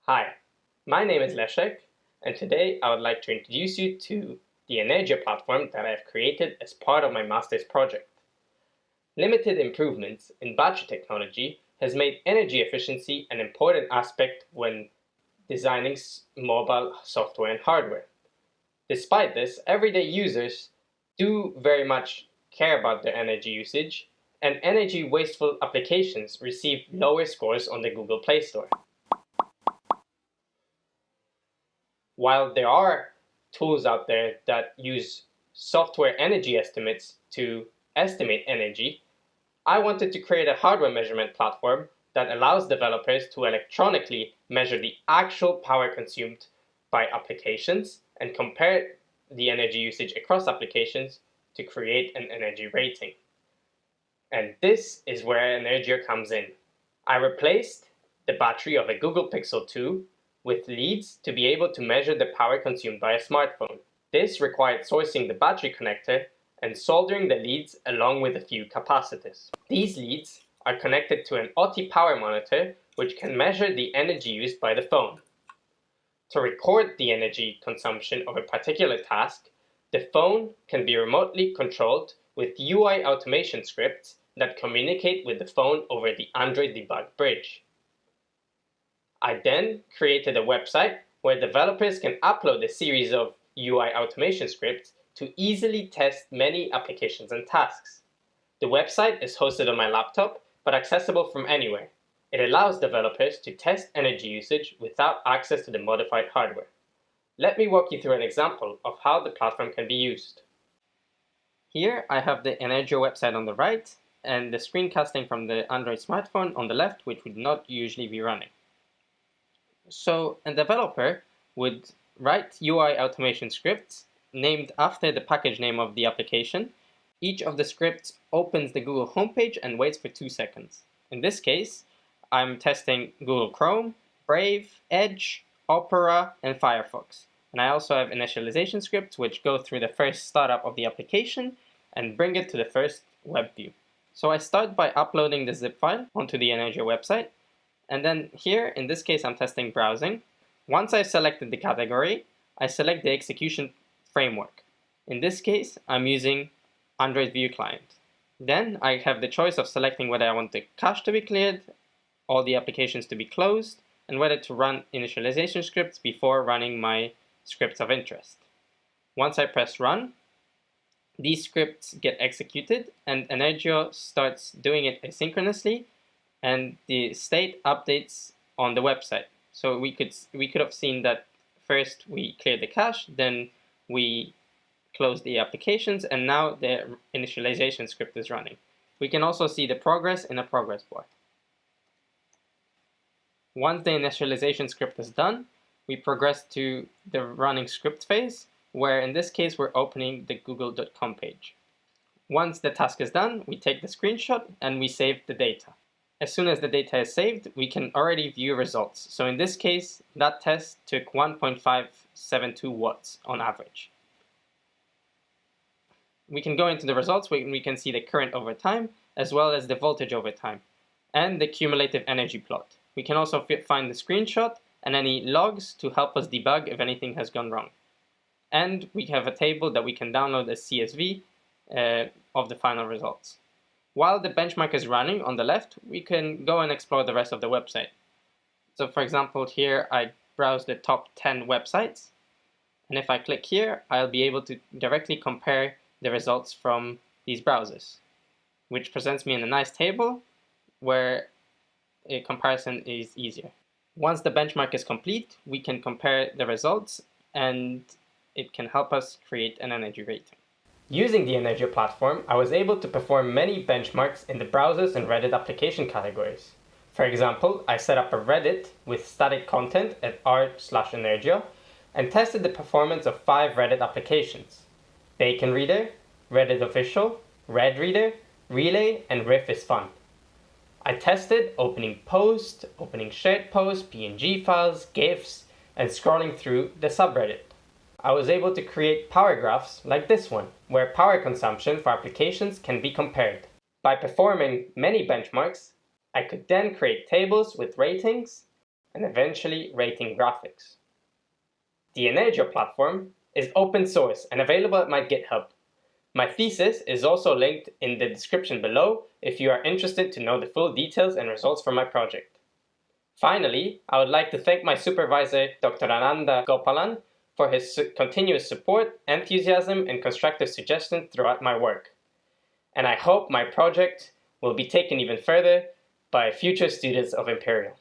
Hi, my name is Leszek, and today I would like to introduce you to the Energio platform that I have created as part of my master's project. Limited improvements in battery technology has made energy efficiency an important aspect when designing mobile software and hardware. Despite this, everyday users do very much care about their energy usage, and energy wasteful applications receive lower scores on the Google Play Store. While there are tools out there that use software energy estimates to estimate energy, I wanted to create a hardware measurement platform that allows developers to electronically measure the actual power consumed by applications and compare the energy usage across applications to create an energy rating. And this is where Energio comes in. I replaced the battery of a Google Pixel 2 with leads to be able to measure the power consumed by a smartphone. This required sourcing the battery connector and soldering the leads along with a few capacitors. These leads are connected to an Otii power monitor, which can measure the energy used by the phone. To record the energy consumption of a particular task, the phone can be remotely controlled with UI automation scripts that communicate with the phone over the Android debug bridge. I then created a website where developers can upload a series of UI automation scripts to easily test many applications and tasks. The website is hosted on my laptop, but accessible from anywhere. It allows developers to test energy usage without access to the modified hardware. Let me walk you through an example of how the platform can be used. Here I have the Energio website on the right and the screencasting from the Android smartphone on the left, which would not usually be running. So a developer would write UI automation scripts named after the package name of the application. Each of the scripts opens the Google homepage and waits for 2 seconds. In this case, I'm testing Google Chrome, Brave, Edge, Opera, and Firefox. And I also have initialization scripts which go through the first startup of the application and bring it to the first web view. So I start by uploading the zip file onto the Energio website. And then here, in this case, I'm testing browsing. Once I've selected the category, I select the execution framework. In this case, I'm using Android View Client. Then I have the choice of selecting whether I want the cache to be cleared, all the applications to be closed, and whether to run initialization scripts before running my scripts of interest. Once I press run, these scripts get executed and Energio starts doing it asynchronously, and the state updates on the website. So we could have seen that first we cleared the cache, then we closed the applications, and now the initialization script is running. We can also see the progress in a progress bar. Once the initialization script is done, we progress to the running script phase, where in this case we're opening the google.com page. Once the task is done, we take the screenshot and we save the data. As soon as the data is saved, we can already view results. So in this case, that test took 1.572 watts on average. We can go into the results where we can see the current over time, as well as the voltage over time, and the cumulative energy plot. We can also find the screenshot and any logs to help us debug if anything has gone wrong. And we have a table that we can download as CSV of the final results. While the benchmark is running on the left, we can go and explore the rest of the website. So for example, here I browse the top 10 websites. And if I click here, I'll be able to directly compare the results from these browsers, which presents me in a nice table where a comparison is easier. Once the benchmark is complete, we can compare the results and it can help us create an energy rating. Using the Energio platform, I was able to perform many benchmarks in the browsers and Reddit application categories. For example, I set up a Reddit with static content at r/Energio and tested the performance of 5 Reddit applications: Bacon Reader, Reddit Official, Red Reader, Relay, and Riff is Fun. I tested opening post, opening shared post, PNG files, GIFs, and scrolling through the subreddit. I was able to create power graphs like this one, where power consumption for applications can be compared. By performing many benchmarks, I could then create tables with ratings and eventually rating graphics. The Energio platform is open source and available at my GitHub. My thesis is also linked in the description below if you are interested to know the full details and results from my project. Finally, I would like to thank my supervisor, Dr. Ananda Gopalan, for his continuous support, enthusiasm, and constructive suggestions throughout my work. And I hope my project will be taken even further by future students of Imperial.